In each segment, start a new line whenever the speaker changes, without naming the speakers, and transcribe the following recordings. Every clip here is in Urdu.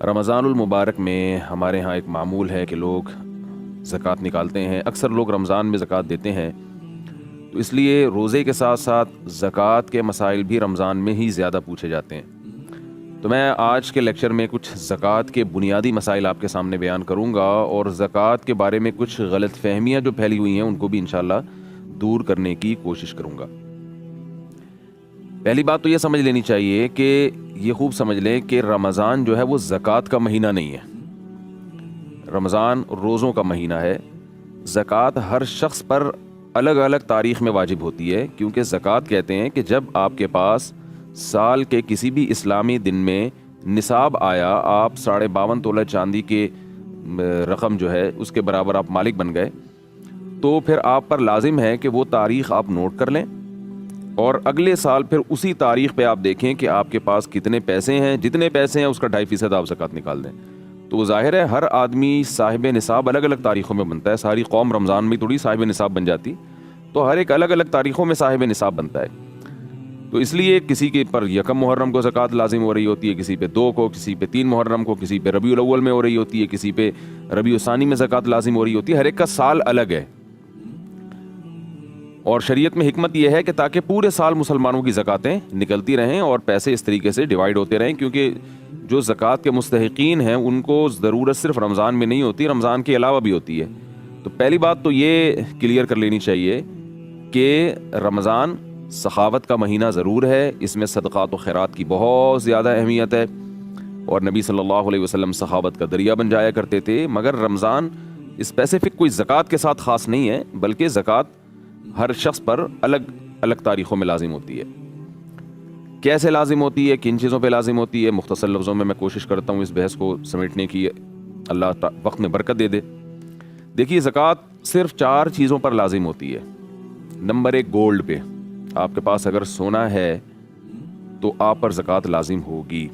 رمضان المبارک میں ہمارے ہاں ایک معمول ہے کہ لوگ زکوٰۃ نکالتے ہیں. اکثر لوگ رمضان میں زکوٰۃ دیتے ہیں، تو اس لیے روزے کے ساتھ ساتھ زکوٰۃ کے مسائل بھی رمضان میں ہی زیادہ پوچھے جاتے ہیں. تو میں آج کے لیکچر میں کچھ زکوٰۃ کے بنیادی مسائل آپ کے سامنے بیان کروں گا، اور زکوٰۃ کے بارے میں کچھ غلط فہمیاں جو پھیلی ہوئی ہیں ان کو بھی انشاءاللہ دور کرنے کی کوشش کروں گا. پہلی بات تو یہ سمجھ لینی چاہیے کہ یہ خوب سمجھ لیں کہ رمضان جو ہے وہ زکوٰۃ کا مہینہ نہیں ہے. رمضان روزوں کا مہینہ ہے. زکوٰۃ ہر شخص پر الگ الگ تاریخ میں واجب ہوتی ہے، کیونکہ زکوٰۃ کہتے ہیں کہ جب آپ کے پاس سال کے کسی بھی اسلامی دن میں نصاب آیا، آپ 52.5 تولہ چاندی کے رقم جو ہے اس کے برابر آپ مالک بن گئے، تو پھر آپ پر لازم ہے کہ وہ تاریخ آپ نوٹ کر لیں، اور اگلے سال پھر اسی تاریخ پہ آپ دیکھیں کہ آپ کے پاس کتنے پیسے ہیں. جتنے پیسے ہیں اس کا 2.5% آپ زکوٰۃ نکال دیں. تو ظاہر ہے ہر آدمی صاحب نصاب الگ الگ تاریخوں میں بنتا ہے. ساری قوم رمضان میں تھوڑی صاحب نصاب بن جاتی، تو ہر ایک الگ الگ تاریخوں میں صاحب نصاب بنتا ہے. تو اس لیے کسی کے پر 1 محرم کو زکوٰۃ لازم ہو رہی ہوتی ہے، کسی پہ 2 کو، کسی پہ 3 محرم کو، کسی پہ ربیع الاول میں ہو رہی ہوتی ہے، کسی پہ ربیع الثانی میں زکوٰۃ لازم ہو رہی ہوتی ہے. ہر ایک کا سال الگ ہے، اور شریعت میں حکمت یہ ہے کہ تاکہ پورے سال مسلمانوں کی زکوٰتیں نکلتی رہیں اور پیسے اس طریقے سے ڈیوائیڈ ہوتے رہیں، کیونکہ جو زکوٰۃ کے مستحقین ہیں ان کو ضرورت صرف رمضان میں نہیں ہوتی، رمضان کے علاوہ بھی ہوتی ہے. تو پہلی بات تو یہ کلیئر کر لینی چاہیے کہ رمضان سخاوت کا مہینہ ضرور ہے، اس میں صدقات و خیرات کی بہت زیادہ اہمیت ہے، اور نبی صلی اللہ علیہ وسلم سخاوت کا دریا بن جایا کرتے تھے. مگر رمضان اسپیسیفک کوئی زکوٰۃ کے ساتھ خاص نہیں ہے، بلکہ زکوٰۃ ہر شخص پر الگ الگ تاریخوں میں لازم ہوتی ہے. کیسے لازم ہوتی ہے، کن چیزوں پہ لازم ہوتی ہے، مختصر لفظوں میں کوشش کرتا ہوں اس بحث کو سمیٹنے کی. اللہ وقت میں برکت دے دے. دیکھیے، زکوٰۃ صرف 4 چیزوں پر لازم ہوتی ہے. نمبر 1، گولڈ پہ. آپ کے پاس اگر سونا ہے تو آپ پر زکوٰۃ لازم ہوگی.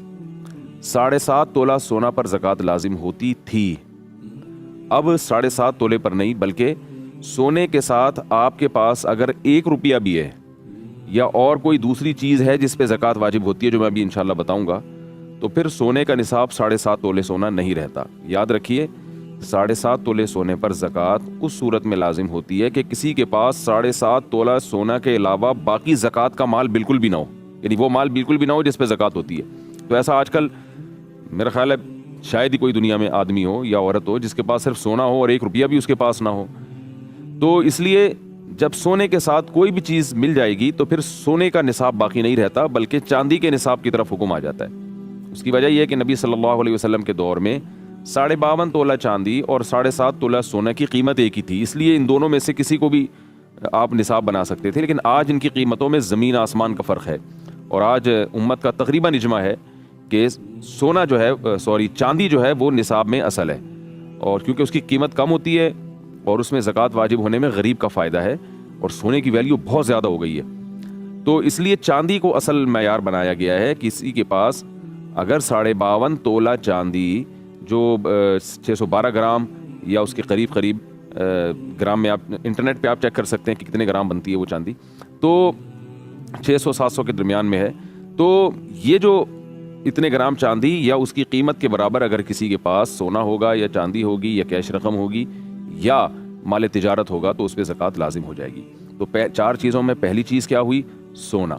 7.5 تولہ سونا پر زکوٰۃ لازم ہوتی تھی. اب 7.5 تولے پر نہیں، بلکہ سونے کے ساتھ آپ کے پاس اگر 1 روپیہ بھی ہے یا اور کوئی دوسری چیز ہے جس پہ زکوٰۃ واجب ہوتی ہے، جو میں ابھی انشاءاللہ بتاؤں گا، تو پھر سونے کا نصاب 7.5 تولے سونا نہیں رہتا. یاد رکھیے، 7.5 تولے سونے پر زکوٰۃ اس صورت میں لازم ہوتی ہے کہ کسی کے پاس 7.5 تولہ سونا کے علاوہ باقی زکوٰۃ کا مال بالکل بھی نہ ہو، یعنی وہ مال بالکل بھی نہ ہو جس پہ زکوٰۃ ہوتی ہے. تو ایسا آج کل میرا خیال ہے شاید ہی کوئی دنیا میں آدمی ہو یا عورت ہو جس کے پاس صرف سونا ہو اور 1 روپیہ بھی اس کے پاس نہ ہو. تو اس لیے جب سونے کے ساتھ کوئی بھی چیز مل جائے گی تو پھر سونے کا نصاب باقی نہیں رہتا، بلکہ چاندی کے نصاب کی طرف حکم آ جاتا ہے. اس کی وجہ یہ ہے کہ نبی صلی اللہ علیہ وسلم کے دور میں 52.5 تولہ چاندی اور 7.5 تولہ سونا کی قیمت ایک ہی تھی. اس لیے ان دونوں میں سے کسی کو بھی آپ نصاب بنا سکتے تھے، لیکن آج ان کی قیمتوں میں زمین آسمان کا فرق ہے. اور آج امت کا تقریباً اجماع ہے کہ سونا جو ہے چاندی جو ہے وہ نصاب میں اصل ہے، اور کیونکہ اس کی قیمت کم ہوتی ہے اور اس میں زکوٰۃ واجب ہونے میں غریب کا فائدہ ہے، اور سونے کی ویلیو بہت زیادہ ہو گئی ہے. تو اس لیے چاندی کو اصل معیار بنایا گیا ہے. کسی کے پاس اگر 52.5 تولہ چاندی جو 612 گرام یا اس کے قریب گرام میں، آپ انٹرنیٹ پہ آپ چیک کر سکتے ہیں کہ کتنے گرام بنتی ہے وہ چاندی، تو 600-700 کے درمیان میں ہے. تو یہ جو اتنے گرام چاندی یا اس کی قیمت کے برابر اگر کسی کے پاس سونا ہوگا یا چاندی ہوگی یا کیش رقم ہوگی یا مال تجارت ہوگا تو اس پہ زکوٰۃ لازم ہو جائے گی. تو 4 چیزوں میں پہلی چیز کیا ہوئی؟ سونا،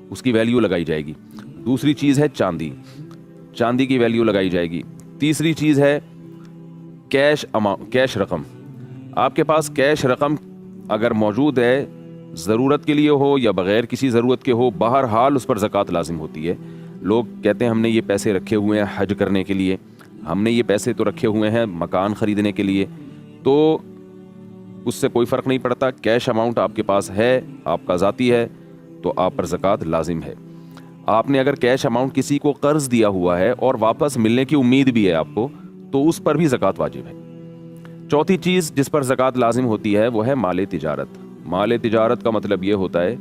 اس کی ویلیو لگائی جائے گی. دوسری چیز ہے چاندی، چاندی کی ویلیو لگائی جائے گی. تیسری چیز ہے کیش رقم. آپ کے پاس کیش رقم اگر موجود ہے، ضرورت کے لیے ہو یا بغیر کسی ضرورت کے ہو، بہرحال اس پر زکوٰۃ لازم ہوتی ہے. لوگ کہتے ہیں ہم نے یہ پیسے رکھے ہوئے ہیں حج کرنے کے لیے، ہم نے یہ پیسے تو رکھے ہوئے ہیں مکان خریدنے کے لیے، تو اس سے کوئی فرق نہیں پڑتا. کیش اماؤنٹ آپ کے پاس ہے، آپ کا ذاتی ہے، تو آپ پر زکوٰۃ لازم ہے. آپ نے اگر کیش اماؤنٹ کسی کو قرض دیا ہوا ہے اور واپس ملنے کی امید بھی ہے آپ کو، تو اس پر بھی زکوٰۃ واجب ہے. چوتھی چیز جس پر زکوٰۃ لازم ہوتی ہے وہ ہے مال تجارت. مال تجارت کا مطلب یہ ہوتا ہے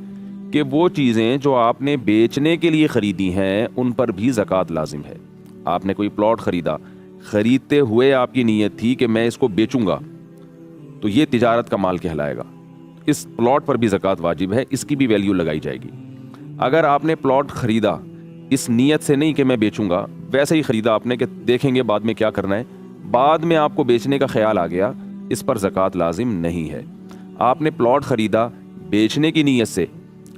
کہ وہ چیزیں جو آپ نے بیچنے کے لیے خریدی ہیں ان پر بھی زکوٰۃ لازم ہے. آپ نے کوئی پلاٹ خریدا، خریدتے ہوئے آپ کی نیت تھی کہ میں اس کو بیچوں گا، تو یہ تجارت کا مال کہلائے گا. اس پلاٹ پر بھی زکوٰۃ واجب ہے، اس کی بھی ویلیو لگائی جائے گی. اگر آپ نے پلاٹ خریدا اس نیت سے نہیں کہ میں بیچوں گا، ویسے ہی خریدا آپ نے کہ دیکھیں گے بعد میں کیا کرنا ہے، بعد میں آپ کو بیچنے کا خیال آ گیا، اس پر زکوٰۃ لازم نہیں ہے۔ آپ نے پلاٹ خریدا بیچنے کی نیت سے،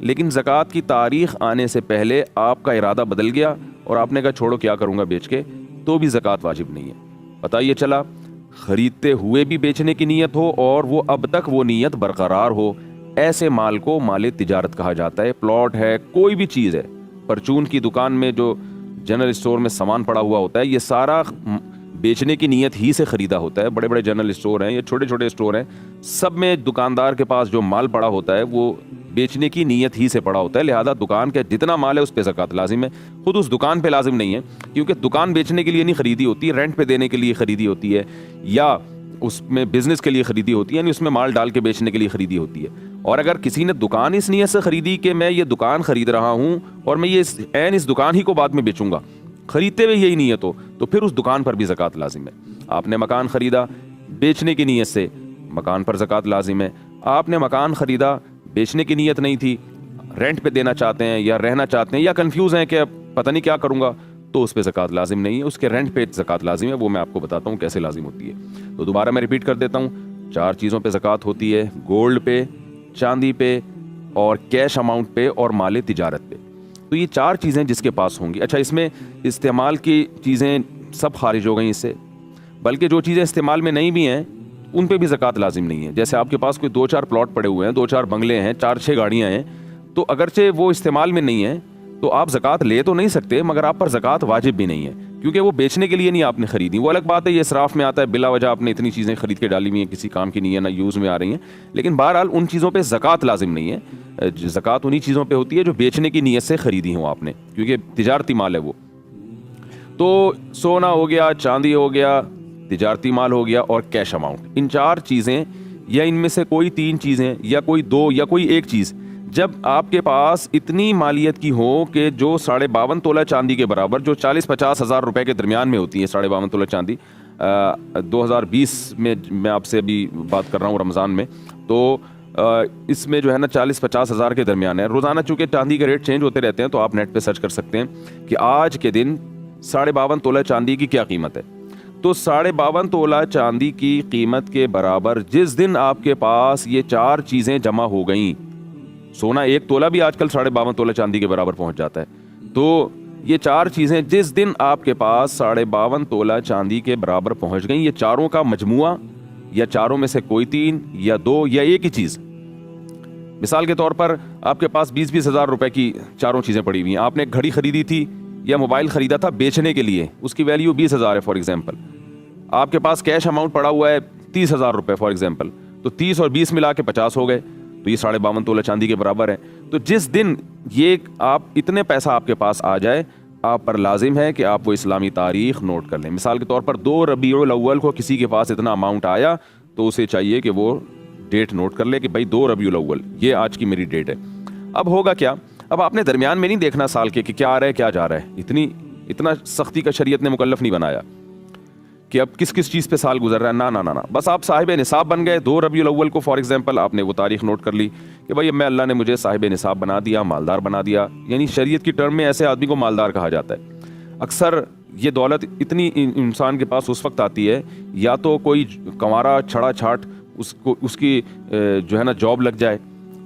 لیکن زکوٰۃ کی تاریخ آنے سے پہلے آپ کا ارادہ بدل گیا اور آپ نے کہا چھوڑو کیا کروں گا بیچ کے، تو بھی زکوٰۃ واجب نہیں ہے۔ پتہ یہ چلا خریدتے ہوئے بھی بیچنے کی نیت ہو اور وہ اب تک وہ نیت برقرار ہو، ایسے مال کو مال تجارت کہا جاتا ہے۔ پلاٹ ہے، کوئی بھی چیز ہے، پرچون کی دکان میں جو جنرل اسٹور میں سامان پڑا ہوا ہوتا ہے، یہ سارا بیچنے کی نیت ہی سے خریدا ہوتا ہے۔ بڑے بڑے جنرل اسٹور ہیں یا چھوٹے چھوٹے اسٹور ہیں، سب میں دکاندار کے پاس جو مال پڑا ہوتا ہے وہ بیچنے کی نیت ہی سے پڑا ہوتا ہے، لہذا دکان کے جتنا مال ہے اس پہ زکوٰۃ لازم ہے۔ خود اس دکان پہ لازم نہیں ہے، کیونکہ دکان بیچنے کے لیے نہیں خریدی ہوتی، رینٹ پہ دینے کے لیے خریدی ہوتی ہے، یا اس میں بزنس کے لیے خریدی ہوتی ہے، یعنی اس میں مال ڈال کے بیچنے کے لیے خریدی ہوتی ہے۔ اور اگر کسی نے دکان اس نیت سے خریدی کہ میں یہ دکان خرید رہا ہوں اور میں یہ اس دکان ہی کو بعد میں بیچوں گا، خریدتے ہوئے یہی نیت ہو، تو پھر اس دکان پر بھی زکوٰۃ لازم ہے۔ آپ نے مکان خریدا بیچنے کی نیت سے، مکان پر زکوٰۃ لازم ہے۔ آپ نے مکان خریدا بیچنے کی نیت نہیں تھی، رینٹ پہ دینا چاہتے ہیں یا رہنا چاہتے ہیں یا کنفیوز ہیں کہ اب پتہ نہیں کیا کروں گا، تو اس پہ زکوٰۃ لازم نہیں ہے، اس کے رینٹ پہ زکوٰۃ لازم ہے۔ وہ میں آپ کو بتاتا ہوں کیسے لازم ہوتی ہے۔ تو دوبارہ میں ریپیٹ کر دیتا ہوں، 4 چیزوں پہ زکوٰۃ ہوتی ہے: گولڈ پہ، چاندی پہ، اور کیش اماؤنٹ پہ، اور مال تجارت پہ۔ تو یہ 4 چیزیں جس کے پاس ہوں گی۔ اچھا، اس میں استعمال کی چیزیں سب خارج ہو گئیں اس سے، بلکہ جو چیزیں استعمال میں نہیں بھی ہیں ان پہ بھی زکوٰۃ لازم نہیں ہے۔ جیسے آپ کے پاس کوئی 2-4 پلاٹ پڑے ہوئے ہیں، 2-4 بنگلے ہیں، 4-6 گاڑیاں ہیں، تو اگرچہ وہ استعمال میں نہیں ہیں تو آپ زکوٰۃ لے تو نہیں سکتے، مگر آپ پر زکوٰۃ واجب بھی نہیں ہے، کیونکہ وہ بیچنے کے لیے نہیں آپ نے خریدی۔ وہ الگ بات ہے، یہ اسراف میں آتا ہے، بلا وجہ آپ نے اتنی چیزیں خرید کے ڈالی ہوئی ہیں، کسی کام کی نہیں ہے، نہ یوز میں آ رہی ہیں، لیکن بہرحال ان چیزوں پہ زکوٰۃ لازم نہیں ہے۔ زکوٰۃ انہی چیزوں پہ ہوتی ہے جو بیچنے کی نیت سے خریدی ہوں آپ نے، کیونکہ تجارتی مال ہے وہ۔ تو سونا ہو گیا، چاندی ہو گیا، تجارتی مال ہو گیا، اور کیش اماؤنٹ، ان 4 چیزیں یا ان میں سے کوئی 3 چیزیں یا کوئی 2 یا کوئی ایک چیز جب آپ کے پاس اتنی مالیت کی ہو کہ جو 52.5 تولہ چاندی کے برابر، جو 40-50 ہزار روپے کے درمیان میں ہوتی ہے 52.5 تولہ چاندی، 2020 میں میں آپ سے ابھی بات کر رہا ہوں رمضان میں، تو اس میں جو ہے نا 40-50 ہزار کے درمیان ہے۔ روزانہ چونکہ چاندی کے ریٹ چینج ہوتے رہتے ہیں تو آپ نیٹ پہ سرچ کر سکتے ہیں کہ آج کے دن 52.5 تولہ چاندی کی کیا قیمت ہے۔ تو 52.5 تولہ چاندی کی قیمت کے برابر جس دن آپ کے پاس یہ 4 چیزیں جمع ہو گئیں، سونا 1 تولہ بھی آج کل 52.5 تولہ چاندی کے برابر پہنچ جاتا ہے، تو یہ 4 چیزیں جس دن آپ کے پاس 52.5 تولہ چاندی کے برابر پہنچ گئیں، یہ چاروں کا مجموعہ یا چاروں میں سے کوئی 3 یا 2 یا ایک ہی چیز، مثال کے طور پر آپ کے پاس 20-20 ہزار روپے کی چاروں چیزیں پڑی ہوئی ہیں، آپ نے ایک گھڑی خریدی تھی یا موبائل خریدا تھا بیچنے کے لیے، اس کی ویلیو 20 ہزار ہے فار ایگزامپل، آپ کے پاس کیش اماؤنٹ پڑا ہوا ہے 30 ہزار روپے فار ایگزامپل، تو 30 اور 20 ملا کے 50 ہو گئے، تو یہ 52.5 تولہ چاندی کے برابر ہے۔ تو جس دن یہ آپ اتنے پیسہ آپ کے پاس آ جائے، آپ پر لازم ہے کہ آپ وہ اسلامی تاریخ نوٹ کر لیں۔ مثال کے طور پر 2 ربیع الاول کو کسی کے پاس اتنا اماؤنٹ آیا تو اسے چاہیے کہ وہ ڈیٹ نوٹ کر لے کہ بھائی 2 ربیع الاول یہ آج کی میری ڈیٹ ہے۔ اب ہوگا کیا، اب آپ نے درمیان میں نہیں دیکھنا سال کے کہ کیا آ رہا ہے کیا جا رہا ہے، اتنا سختی کا شریعت نے مکلف نہیں بنایا کہ اب کس چیز پہ سال گزر رہا ہے، نہ، بس آپ صاحب نصاب بن گئے 2 ربیع الاول کو فار ایگزامپل، آپ نے وہ تاریخ نوٹ کر لی کہ بھائی اب میں اللہ نے مجھے صاحب نصاب بنا دیا، مالدار بنا دیا، یعنی شریعت کی ٹرم میں ایسے آدمی کو مالدار کہا جاتا ہے۔ اکثر یہ دولت اتنی انسان کے پاس اس وقت آتی ہے یا تو کوئی کنوارا چھڑا چھاٹ اس کی جو ہے نا جاب لگ جائے،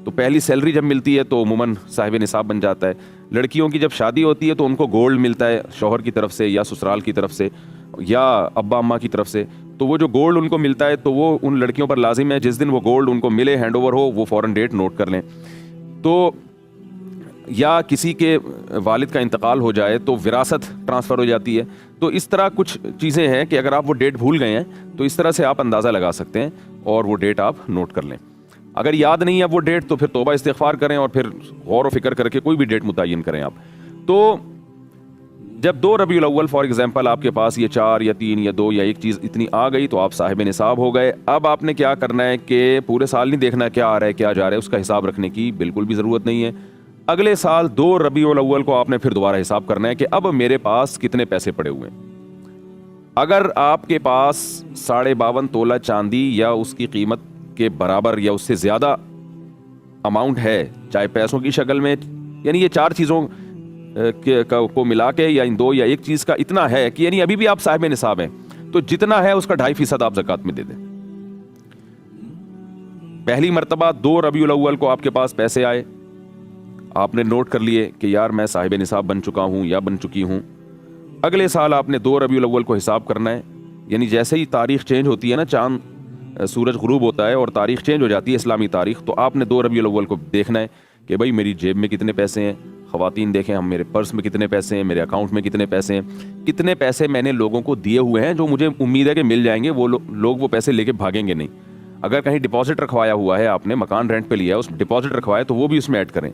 تو پہلی سیلری جب ملتی ہے تو عموماً صاحب نصاب بن جاتا ہے۔ لڑکیوں کی جب شادی ہوتی ہے تو ان کو گولڈ ملتا ہے شوہر کی طرف سے یا سسرال کی طرف سے یا ابا اماں کی طرف سے، تو وہ جو گولڈ ان کو ملتا ہے تو وہ ان لڑکیوں پر لازم ہے جس دن وہ گولڈ ان کو ملے، ہینڈ اوور ہو، وہ فوراً ڈیٹ نوٹ کر لیں۔ تو یا کسی کے والد کا انتقال ہو جائے تو وراثت ٹرانسفر ہو جاتی ہے۔ تو اس طرح کچھ چیزیں ہیں کہ اگر آپ وہ ڈیٹ بھول گئے ہیں تو اس طرح سے آپ اندازہ لگا سکتے ہیں اور وہ ڈیٹ آپ نوٹ کر لیں۔ اگر یاد نہیں ہے وہ ڈیٹ تو پھر توبہ استغفار کریں اور پھر غور و فکر کر کے کوئی بھی ڈیٹ متعین کریں آپ۔ تو جب 2 ربیع الاول فار ایگزامپل آپ کے پاس یہ 4 یا 3 یا 2 یا ایک چیز اتنی آ گئی تو آپ صاحب نصاب ہو گئے۔ اب آپ نے کیا کرنا ہے کہ پورے سال نہیں دیکھنا کیا آ رہا ہے کیا جا رہا ہے، اس کا حساب رکھنے کی بالکل بھی ضرورت نہیں ہے۔ اگلے سال 2 ربیع الاول کو آپ نے پھر دوبارہ حساب کرنا ہے کہ اب میرے پاس کتنے پیسے پڑے ہوئے ہیں۔ اگر آپ کے پاس 52.5 تولہ چاندی یا اس کی قیمت کے برابر یا اس سے زیادہ اماؤنٹ ہے، چاہے پیسوں کی شکل میں، یعنی یہ 4 چیزوں کو ملا کے یا ان دو یا ایک چیز کا اتنا ہے کہ یعنی ابھی بھی آپ صاحب نصاب ہیں تو جتنا ہے اس کا 2.5% آپ زکوٰۃ میں دے دیں. پہلی مرتبہ 2 ربیع الاول کو آپ کے پاس پیسے آئے, آپ نے نوٹ کر لیے کہ یار میں صاحب نصاب بن چکا ہوں یا بن چکی ہوں. اگلے سال آپ نے 2 ربیع الاول کو حساب کرنا ہے, یعنی جیسے ہی تاریخ چینج ہوتی ہے نا, چاند سورج غروب ہوتا ہے اور تاریخ چینج ہو جاتی ہے اسلامی تاریخ, تو آپ نے 2 ربیع الاول کو دیکھنا ہے کہ بھائی میری جیب میں کتنے پیسے ہیں. خواتین دیکھیں ہم, میرے پرس میں کتنے پیسے ہیں, میرے اکاؤنٹ میں کتنے پیسے ہیں, کتنے پیسے میں نے لوگوں کو دیے ہوئے ہیں جو مجھے امید ہے کہ مل جائیں گے. وہ لوگ وہ پیسے لے کے بھاگیں گے نہیں. اگر کہیں ڈپازٹ رکھوایا ہوا ہے, آپ نے مکان رینٹ پہ لیا ہے, اس ڈپازٹ رکھوایا تو وہ بھی اس میں ایڈ کریں.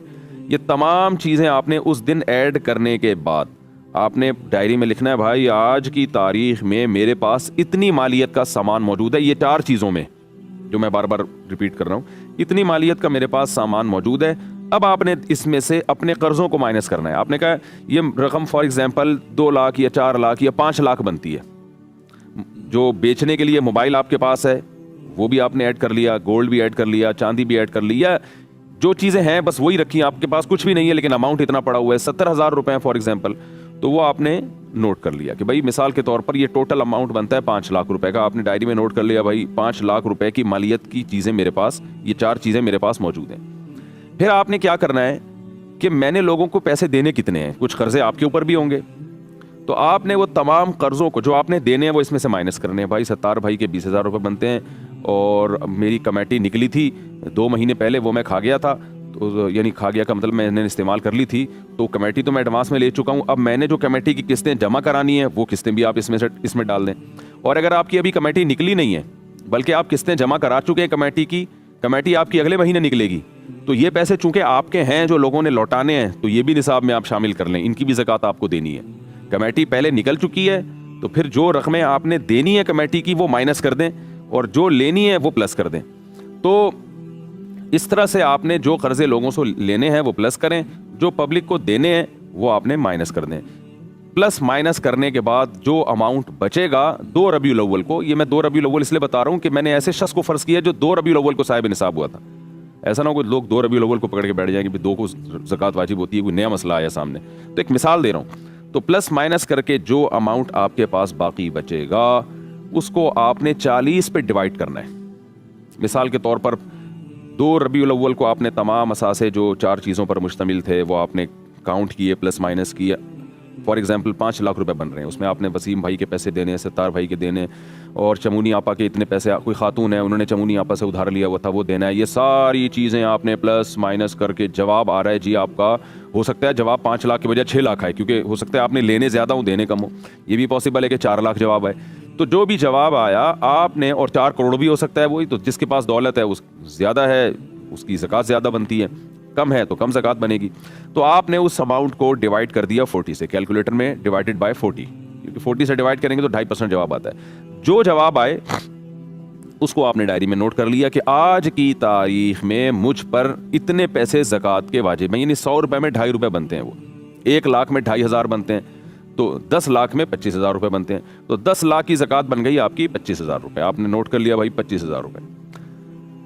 یہ تمام چیزیں آپ نے اس دن ایڈ کرنے کے بعد آپ نے ڈائری میں لکھنا ہے بھائی آج کی تاریخ میں میرے پاس اتنی مالیت کا سامان موجود ہے. یہ 4 چیزوں میں جو میں بار بار ریپیٹ کر رہا ہوں, اتنی مالیت کا میرے پاس سامان موجود ہے. اب آپ نے اس میں سے اپنے قرضوں کو مائنس کرنا ہے. آپ نے کہا یہ رقم فار ایگزامپل 2 لاکھ یا 4 لاکھ یا 5 لاکھ بنتی ہے. جو بیچنے کے لیے موبائل آپ کے پاس ہے وہ بھی آپ نے ایڈ کر لیا, گولڈ بھی ایڈ کر لیا, چاندی بھی ایڈ کر لیا. جو چیزیں ہیں بس وہی رکھی ہیں, آپ کے پاس کچھ بھی نہیں ہے لیکن اماؤنٹ اتنا پڑا ہوا ہے 70,000 روپے فار ایگزامپل, تو وہ آپ نے نوٹ کر لیا کہ بھائی مثال کے طور پر یہ ٹوٹل اماؤنٹ بنتا ہے 5 لاکھ روپے کا. آپ نے ڈائری میں نوٹ کر لیا بھائی 5 لاکھ روپے کی مالیت کی چیزیں میرے پاس, یہ 4 چیزیں میرے پاس موجود ہیں. پھر آپ نے کیا کرنا ہے کہ میں نے لوگوں کو پیسے دینے کتنے ہیں, کچھ قرضے آپ کے اوپر بھی ہوں گے, تو آپ نے وہ تمام قرضوں کو جو آپ نے دینے ہیں وہ اس میں سے مائنس کرنے ہیں. بھائی 70 بھائی کے 20,000 روپے بنتے ہیں اور میری کمیٹی نکلی تھی 2 مہینے پہلے, وہ میں کھا گیا تھا, تو یعنی کھا گیا کا مطلب میں نے استعمال کر لی تھی, تو کمیٹی تو میں ایڈوانس میں لے چکا ہوں. اب میں نے جو کمیٹی کی قسطیں جمع کرانی ہیں وہ قسطیں بھی آپ اس میں ڈال دیں. اور اگر آپ کی ابھی کمیٹی نکلی نہیں ہے بلکہ آپ قسطیں جمع کرا چکے ہیں, کمیٹی آپ کی اگلے مہینے نکلے گی, تو یہ پیسے چونکہ آپ کے ہیں جو لوگوں نے لوٹانے ہیں تو یہ بھی نصاب میں آپ شامل کر لیں, ان کی بھی زکوٰۃ آپ کو دینی ہے. کمیٹی پہلے نکل چکی ہے تو پھر جو رقمیں آپ نے دینی ہے کمیٹی کی وہ مائنس کر دیں اور جو لینی ہے وہ پلس کر دیں. تو اس طرح سے آپ نے جو قرضے لوگوں سے لینے ہیں وہ پلس کریں, جو پبلک کو دینے ہیں وہ آپ نے مائنس کر دیں. پلس مائنس کرنے کے بعد جو اماؤنٹ بچے گا 2 ربیع الاول کو, یہ میں 2 ربیع الاول اس لیے بتا رہا ہوں کہ میں نے ایسے شخص کو فرض کیا جو 2 ربیع الاول کو صاحب نصاب ہوا تھا. ایسا نہ ہو کہ لوگ 2 ربیع الاول کو پکڑ کے بیٹھ جائیں کہ 2 کو زکوٰۃ واجب ہوتی ہے, کوئی نیا مسئلہ آیا سامنے. تو ایک مثال دے رہا ہوں. تو پلس مائنس کر کے جو اماؤنٹ آپ کے پاس باقی بچے گا اس کو آپ نے 40 پہ ڈیوائڈ کرنا ہے. مثال کے طور پر 2 ربیع الاول کو آپ نے تمام اثاثے جو 4 چیزوں پر مشتمل تھے وہ آپ نے کاؤنٹ کیے, پلس مائنس کیے. فار ایگزامپل 5 لاکھ روپے بن رہے ہیں, اس میں آپ نے وسیم بھائی کے پیسے دینے ہیں, 70 بھائی کے دینے, اور چمونی آپا کے اتنے پیسے, کوئی خاتون ہے انہوں نے چمونی آپا سے ادھار لیا ہوا تھا وہ دینا ہے. یہ ساری چیزیں آپ نے پلس مائنس کر کے جواب آ رہا ہے جی آپ کا, ہو سکتا ہے جواب 5 لاکھ کے بجائے 6 لاکھ آئے, کیونکہ ہو سکتا ہے آپ نے لینے زیادہ ہوں دینے کم ہو. یہ بھی پاسبل ہے کہ 4 لاکھ جواب آئے. تو جو بھی جواب آیا آپ نے, اور 4 کروڑ بھی ہو سکتا ہے, وہی تو جس کے پاس دولت ہے اس زیادہ ہے اس کی زکوٰۃ زیادہ بنتی ہے, کم ہے تو کم زکوٰۃ بنے گی. تو آپ نے اس اماؤنٹ کو ڈیوائڈ کر دیا 40 سے, کیلکولیٹر میں ڈیوائڈڈ بائی 40, کیونکہ 40 سے ڈیوائڈ کریں گے تو 2.5% جواب آتا ہے. جو جواب آئے اس کو آپ نے ڈائری میں نوٹ کر لیا کہ آج کی تاریخ میں مجھ پر اتنے پیسے زکوٰۃ کے واجب ہیں, یعنی 100 روپے میں 2.5 روپے بنتے ہیں, وہ 1 لاکھ میں 2.5 بنتے ہیں, تو 10 لاکھ میں 25,000 روپے بنتے ہیں. تو 10 لاکھ کی زکوٰۃ بن گئی آپ کی 25,000 روپے. آپ نے نوٹ کر لیا بھائی 25,000 روپے.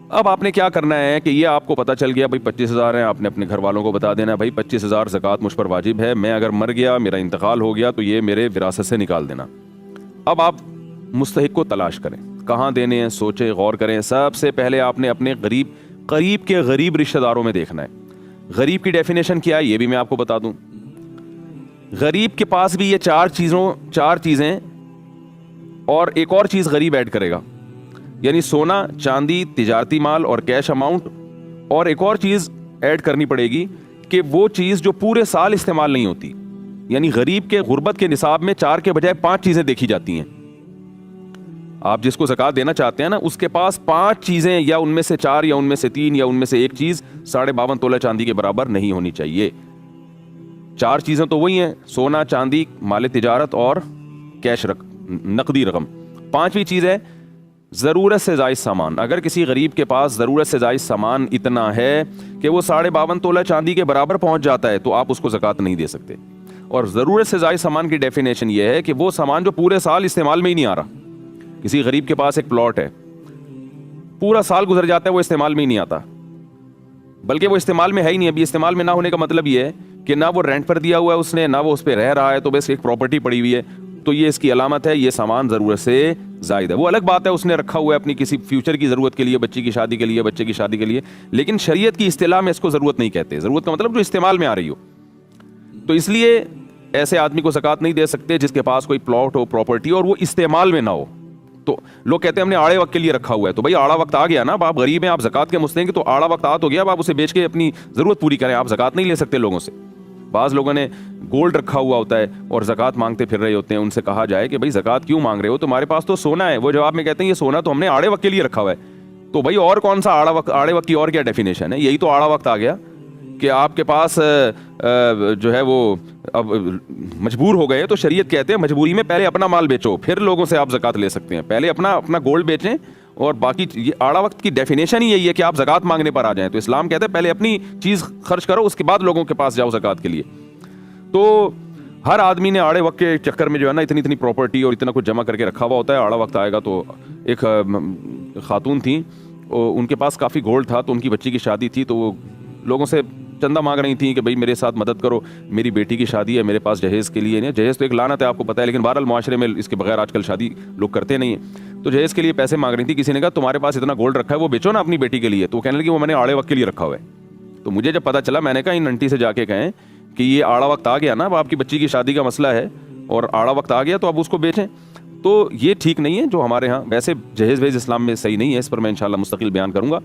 اب آپ نے کیا کرنا ہے کہ یہ آپ کو پتہ چل گیا بھائی 25,000 ہیں, آپ نے اپنے گھر والوں کو بتا دینا بھائی 25,000 زکوٰۃ مجھ پر واجب ہے, میں اگر مر گیا, میرا انتقال ہو گیا تو یہ میرے وراثت سے نکال دینا. اب آپ مستحق کو تلاش کریں, کہاں دینے ہیں, سوچیں, غور کریں. سب سے پہلے آپ نے اپنے قریب کے غریب رشتہ داروں میں دیکھنا ہے. غریب کی ڈیفینیشن کیا ہے یہ بھی میں آپ کو بتا دوں. غریب کے پاس بھی یہ 4 چیزیں اور ایک اور چیز غریب ایڈ کرے گا, یعنی سونا, چاندی, تجارتی مال اور کیش اماؤنٹ, اور ایک اور چیز ایڈ کرنی پڑے گی کہ وہ چیز جو پورے سال استعمال نہیں ہوتی. یعنی غریب کے غربت کے نصاب میں 4 کے بجائے 5 چیزیں دیکھی جاتی ہیں. آپ جس کو زکوٰۃ دینا چاہتے ہیں نا اس کے پاس 5 چیزیں, یا ان میں سے 4 یا ان میں سے 3 یا ان میں سے ایک چیز 52.5 تولہ چاندی کے برابر نہیں ہونی چاہیے. 4 چیزیں تو وہی ہیں, سونا, چاندی, مال تجارت اور کیش نقدی رقم. 5ویں چیز ہے ضرورت سے زائد سامان. اگر کسی غریب کے پاس ضرورت سے زائد سامان اتنا ہے کہ وہ 52.5 تولہ چاندی کے برابر پہنچ جاتا ہے تو آپ اس کو زکوٰۃ نہیں دے سکتے. اور ضرورت سے زائد سامان کی ڈیفینیشن یہ ہے کہ وہ سامان جو پورے سال استعمال میں ہی نہیں آ رہا. کسی غریب کے پاس ایک پلاٹ ہے, پورا سال گزر جاتا ہے وہ استعمال میں ہی نہیں آتا, بلکہ وہ استعمال میں ہے ہی نہیں. ابھی استعمال میں نہ ہونے کا مطلب یہ ہے کہ نہ وہ رینٹ پر دیا ہوا ہے اس نے، نہ وہ اس پہ رہ رہا ہے، تو بس ایک پراپرٹی پڑی ہوئی ہے، تو یہ اس کی علامت ہے یہ سامان ضرورت سے زائد ہے۔ وہ الگ بات ہے اس نے رکھا ہوا ہے اپنی کسی فیوچر کی ضرورت کے لیے، بچی کی شادی کے لیے، بچے کی شادی کے لیے، لیکن شریعت کی اصطلاح میں اس کو ضرورت نہیں کہتے۔ ضرورت کا مطلب جو استعمال میں آ رہی ہو۔ تو اس لیے ایسے آدمی کو زکوٰۃ نہیں دے سکتے جس کے پاس کوئی پلاٹ ہو، پراپرٹی اور وہ استعمال میں نہ ہو۔ تو لوگ کہتے ہیں ہم نے آڑے وقت کے لیے رکھا ہوا ہے، تو بھائی آڑا وقت آ گیا نا، اب آپ غریب ہیں، آپ زکوٰۃ کے مستحق ہیں، تو آڑا وقت آ تو گیا، اب آپ اسے بیچ کے اپنی ضرورت پوری کریں، آپ زکوٰۃ نہیں لے سکتے لوگوں سے۔ بعض لوگوں نے گولڈ رکھا ہوا ہوتا ہے اور زکوٰۃ مانگتے پھر رہے ہوتے ہیں، ان سے کہا جائے کہ بھائی زکوٰۃ کیوں مانگ رہے ہو، تمہارے پاس تو سونا ہے۔ وہ جواب میں کہتے ہیں یہ سونا تو ہم نے آڑے وقت کے لیے رکھا ہوا ہے۔ تو بھائی اور کون سا آڑے وقت کی اور کیا ڈیفینیشن ہے؟ یہی تو آڑا وقت آ گیا کہ آپ کے پاس جو ہے وہ اب مجبور ہو گئے، تو شریعت کہتے ہیں مجبوری میں پہلے اپنا مال بیچو، پھر لوگوں سے آپ زکوٰۃ لے سکتے ہیں۔ پہلے اپنا گولڈ بیچیں، اور باقی یہ آڑا وقت کی ڈیفینیشن ہی یہی ہے کہ آپ زکوٰۃ مانگنے پر آ جائیں۔ تو اسلام کہتے ہیں پہلے اپنی چیز خرچ کرو، اس کے بعد لوگوں کے پاس جاؤ زکوٰۃ کے لیے۔ تو ہر آدمی نے آڑے وقت کے چکر میں جو ہے نا اتنی پراپرٹی اور اتنا کچھ جمع کر کے رکھا ہوا ہوتا ہے۔ آڑا وقت آئے گا تو ایک خاتون تھیں، ان کے پاس کافی گولڈ تھا، تو ان کی بچی کی شادی تھی، تو وہ لوگوں سے چندہ مانگ رہی تھیں کہ بھائی میرے ساتھ مدد کرو، میری بیٹی کی شادی ہے، میرے پاس جہیز کے لیے نہیں۔ جہیز تو ایک لعنت ہے، آپ کو پتہ ہے، لیکن بہرحال معاشرے میں اس کے بغیر آج کل شادی لوگ کرتے نہیں ہیں۔ تو جہیز کے لیے پیسے مانگ رہی تھی، کسی نے کہا تمہارے پاس اتنا گولڈ رکھا ہے وہ بیچو نا اپنی بیٹی کے لیے۔ تو وہ کہنے لگی وہ میں نے آڑے وقت کے لیے رکھا ہوا ہے۔ تو مجھے جب پتہ چلا، میں نے کہا ان آنٹی سے جا کے کہیں کہ یہ آڑا وقت آ گیا نا، اب آپ کی بچی کی شادی کا مسئلہ ہے اور آڑا وقت آ گیا تو اب اس کو بیچیں۔ تو یہ ٹھیک نہیں ہے جو ہمارے ہاں، ویسے جہیز ویز اسلام میں صحیح نہیں ہے، اس پر میں انشاءاللہ مستقل بیان کروں گا،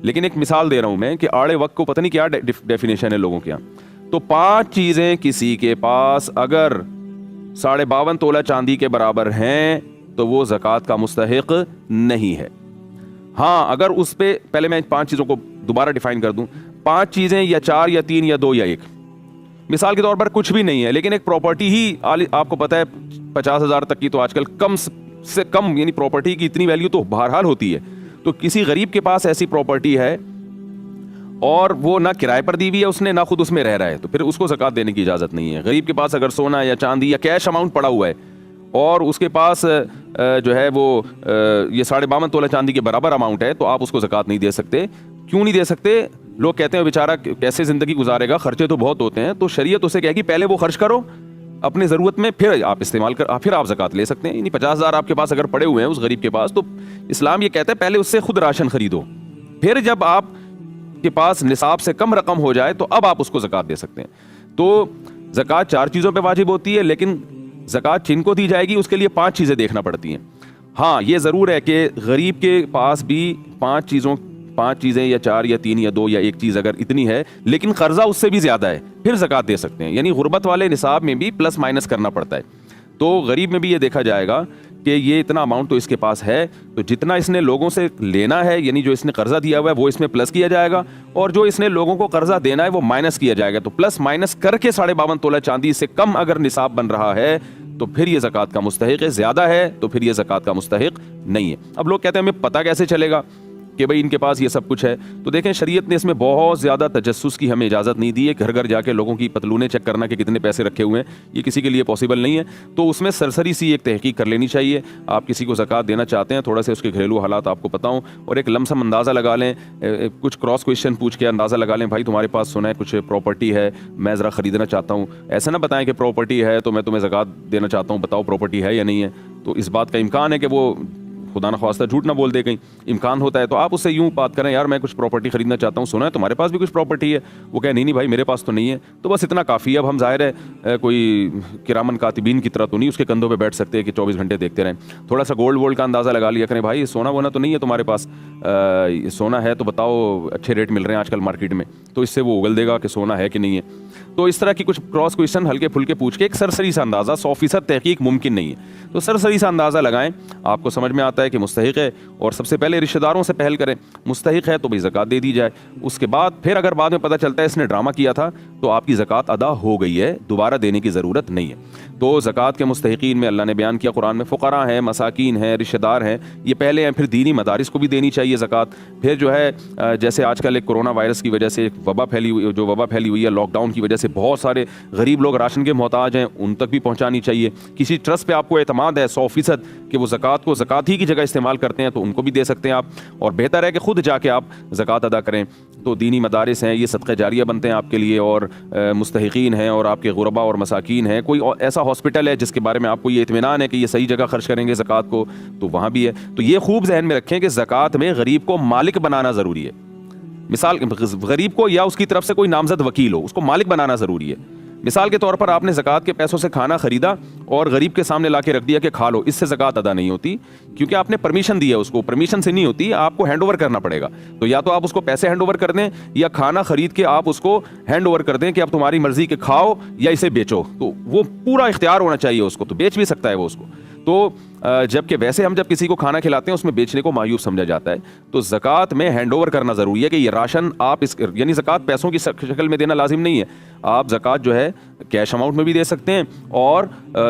لیکن ایک مثال دے رہا ہوں میں کہ آڑے وقت کو پتہ نہیں کیا ڈیفینیشن ہے لوگوں کے یہاں۔ تو 5 چیزیں کسی کے پاس اگر 52.5 تولہ چاندی کے برابر ہیں تو وہ زکوٰۃ کا مستحق نہیں ہے۔ ہاں اگر اس پہ، پہلے میں 5 چیزوں کو دوبارہ ڈیفائن کر دوں، 5 چیزیں یا 4 یا 3 یا 2 یا 1، مثال کے طور پر کچھ بھی نہیں ہے، لیکن ایک پراپرٹی ہی آپ کو پتہ ہے 50,000 تک کی تو آج کل کم سے کم، یعنی پراپرٹی کی اتنی ویلیو تو بہرحال ہوتی ہے۔ تو کسی غریب کے پاس ایسی پراپرٹی ہے اور وہ نہ کرائے پر دی ہوئی ہے اس نے، نہ خود اس میں رہ رہا ہے، تو پھر اس کو زکوٰۃ دینے کی اجازت نہیں ہے۔ غریب کے پاس اگر سونا یا چاندی یا کیش اماؤنٹ پڑا ہوا ہے اور اس کے پاس جو ہے وہ یہ 52.5 تولہ چاندی کے برابر اماؤنٹ ہے، تو آپ اس کو زکوٰۃ نہیں دے سکتے۔ کیوں نہیں دے سکتے؟ لوگ کہتے ہیں بیچارہ کیسے زندگی گزارے گا، خرچے تو بہت ہوتے ہیں۔ تو شریعت اسے کہے گی پہلے وہ خرچ کرو اپنی ضرورت میں، پھر آپ استعمال پھر آپ زکوٰۃ لے سکتے ہیں۔ یعنی 50,000 آپ کے پاس اگر پڑے ہوئے ہیں اس غریب کے پاس، تو اسلام یہ کہتا ہے پہلے اس سے خود راشن خریدو، پھر جب آپ کے پاس نصاب سے کم رقم ہو جائے تو اب آپ اس کو زکوٰۃ دے سکتے ہیں۔ تو زکوٰۃ 4 چیزوں پہ واجب ہوتی ہے، لیکن زکوٰۃ جن کو دی جائے گی اس کے لیے 5 چیزیں دیکھنا پڑتی ہیں۔ ہاں یہ ضرور ہے کہ غریب کے پاس بھی 5 چیزیں یا 4 یا 3 یا 2 یا 1 چیز اگر اتنی ہے، لیکن قرضہ اس سے بھی زیادہ ہے، پھر زکوٰۃ دے سکتے ہیں۔ یعنی غربت والے نصاب میں بھی پلس مائنس کرنا پڑتا ہے۔ تو غریب میں بھی یہ دیکھا جائے گا کہ یہ اتنا اماؤنٹ تو اس کے پاس ہے، تو جتنا اس نے لوگوں سے لینا ہے، یعنی جو اس نے قرضہ دیا ہوا ہے وہ اس میں پلس کیا جائے گا، اور جو اس نے لوگوں کو قرضہ دینا ہے وہ مائنس کیا جائے گا۔ تو پلس مائنس کر کے 52.5 تولہ چاندی سے کم اگر نصاب بن رہا ہے تو پھر یہ زکوٰۃ کا مستحق ہے، زیادہ ہے تو پھر یہ زکوٰۃ کا مستحق نہیں ہے۔ اب لوگ کہتے ہیں ہمیں پتہ کیسے چلے گا کہ بھئی ان کے پاس یہ سب کچھ ہے؟ تو دیکھیں شریعت نے اس میں بہت زیادہ تجسس کی ہمیں اجازت نہیں دی ہے، گھر گھر جا کے لوگوں کی پتلونیں چیک کرنا کہ کتنے پیسے رکھے ہوئے ہیں، یہ کسی کے لیے پاسبل نہیں ہے۔ تو اس میں سرسری سی ایک تحقیق کر لینی چاہیے۔ آپ کسی کو زکوٰۃ دینا چاہتے ہیں، تھوڑا سے اس کے گھریلو حالات آپ کو پتہ ہوں، اور ایک لمسم اندازہ لگا لیں، کچھ کراس کویشچن پوچھ کے اندازہ لگا لیں، بھائی تمہارے پاس سونا ہے، کچھ پراپرٹی ہے، میں ذرا خریدنا چاہتا ہوں۔ ایسا نہ بتائیں کہ پراپرٹی ہے تو میں تمہیں زکوٰۃ دینا چاہتا ہوں، بتاؤ پراپرٹی ہے یا نہیں ہے۔ تو اس بات کا امکان ہے کہ وہ خدا نہ خواستہ جھوٹ نہ بول دے، کہیں امکان ہوتا ہے، تو آپ اس سے یوں بات کریں، یار میں کچھ پراپرٹی خریدنا چاہتا ہوں، سنا ہے تمہارے پاس بھی کچھ پراپرٹی ہے؟ وہ کہے نہیں بھائی میرے پاس تو نہیں ہے۔ تو بس اتنا کافی ہے۔ اب ہم ظاہر ہے کوئی کرامن کاتبین کی طرح تو نہیں اس کے کندھوں پہ بیٹھ سکتے کہ 24 گھنٹے دیکھتے رہیں۔ تھوڑا سا گولڈ کا اندازہ لگا لیا کریں، بھائی سونا وونا تو نہیں ہے تمہارے پاس؟ سونا ہے تو بتاؤ، اچھے ریٹ مل رہے ہیں آج کل مارکیٹ میں، تو اس سے وہ اگل دے گا کہ سونا ہے کہ نہیں ہے۔ تو اس طرح کی کچھ کراس کویشچن ہلکے پھلکے پوچھ کے ایک سرسری سا اندازہ، 100% تحقیق ممکن نہیں ہے، تو سرسری سا اندازہ لگائیں، آپ کو سمجھ میں آتا ہے کہ مستحق ہے، اور سب سے پہلے رشتہ داروں سے پہل کریں، مستحق ہے تو بھائی زکوٰۃ دے دی جائے۔ اس کے بعد پھر اگر بعد میں پتہ چلتا ہے اس نے ڈرامہ کیا تھا تو آپ کی زکوٰۃ ادا ہو گئی ہے، دوبارہ دینے کی ضرورت نہیں ہے۔ تو زکوٰۃ کے مستحقین میں اللہ نے بیان کیا قرآن میں، فقراء ہیں، مساکین ہیں، رشتہ دار ہیں، یہ پہلے ہیں۔ پھر دینی مدارس کو بھی دینی چاہیے زکوٰۃ۔ پھر جو ہے جیسے آج کل ایک کرونا وائرس کی وجہ سے ایک وبا پھیلی ہوئی ہے، لاک ڈاؤن کی وجہ سے جیسے بہت سارے غریب لوگ راشن کے محتاج ہیں ان تک بھی پہنچانی چاہیے. کسی ٹرسٹ پہ آپ کو اعتماد ہے 100% کہ وہ زکوٰۃ کو زکوٰۃ ہی کی جگہ استعمال کرتے ہیں تو ان کو بھی دے سکتے ہیں آپ, اور بہتر ہے کہ خود جا کے آپ زکوٰۃ ادا کریں. تو دینی مدارس ہیں, یہ صدقہ جاریہ بنتے ہیں آپ کے لیے, اور مستحقین ہیں اور آپ کے غربا اور مساکین ہیں. کوئی ایسا ہاسپٹل ہے جس کے بارے میں آپ کو یہ اطمینان ہے کہ یہ صحیح جگہ خرچ کریں گے زکوٰۃ کو, تو وہاں بھی ہے. تو یہ خوب ذہن میں رکھیں کہ زکوٰۃ میں غریب کو مالک بنانا ضروری ہے. مثال غریب کو یا اس کی طرف سے کوئی نامزد وکیل ہو, اس کو مالک بنانا ضروری ہے. مثال کے طور پر آپ نے زکوٰۃ کے پیسوں سے کھانا خریدا اور غریب کے سامنے لا کے رکھ دیا کہ کھا لو, اس سے زکوٰۃ ادا نہیں ہوتی, کیونکہ آپ نے پرمیشن دی ہے اس کو. پرمیشن سے نہیں ہوتی, آپ کو ہینڈ اوور کرنا پڑے گا. تو یا تو آپ اس کو پیسے ہینڈ اوور کر دیں یا کھانا خرید کے آپ اس کو ہینڈ اوور کر دیں کہ اب تمہاری مرضی کہ کھاؤ یا اسے بیچو. تو وہ پورا اختیار ہونا چاہیے اس کو, تو بیچ بھی سکتا ہے وہ اس کو. تو جبکہ ویسے ہم جب کسی کو کھانا کھلاتے ہیں اس میں بیچنے کو معیوب سمجھا جاتا ہے. تو زکوٰۃ میں ہینڈ اوور کرنا ضروری ہے کہ یہ راشن آپ اس یعنی زکوٰۃ پیسوں کی شکل میں دینا لازم نہیں ہے. آپ زکوٰۃ جو ہے کیش اماؤنٹ میں بھی دے سکتے ہیں اور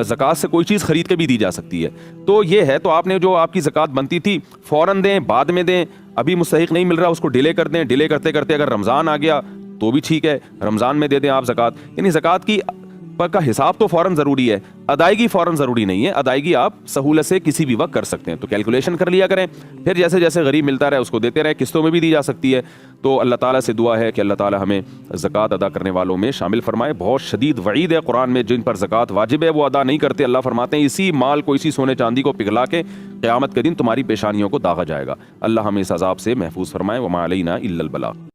زکوٰۃ سے کوئی چیز خرید کے بھی دی جا سکتی ہے. تو یہ ہے, تو آپ نے جو آپ کی زکوٰۃ بنتی تھی فوراً دیں, بعد میں دیں, ابھی مستحق نہیں مل رہا اس کو ڈیلے کر دیں. ڈیلے کرتے کرتے اگر رمضان آ گیا تو بھی ٹھیک ہے, رمضان میں دے دیں آپ زکوٰۃ. یعنی زکوٰۃ کی کا حساب تو فوراً ضروری ہے, ادائیگی فوراً ضروری نہیں ہے. ادائیگی آپ سہولت سے کسی بھی وقت کر سکتے ہیں. تو کیلکولیشن کر لیا کریں, پھر جیسے جیسے غریب ملتا رہے اس کو دیتے رہے. قسطوں میں بھی دی جا سکتی ہے. تو اللہ تعالیٰ سے دعا ہے کہ اللہ تعالیٰ ہمیں زکوٰۃ ادا کرنے والوں میں شامل فرمائے. بہت شدید وعید ہے قرآن میں جن پر زکوٰۃ واجب ہے وہ ادا نہیں کرتے. اللہ فرماتے ہیں اسی مال کو, اسی سونے چاندی کو پگھلا کے قیامت کے دن تمہاری پیشانیوں کو داغا جائے گا. اللہ ہمیں اس عذاب سے محفوظ فرمائے. وما علینا الا البلاغ.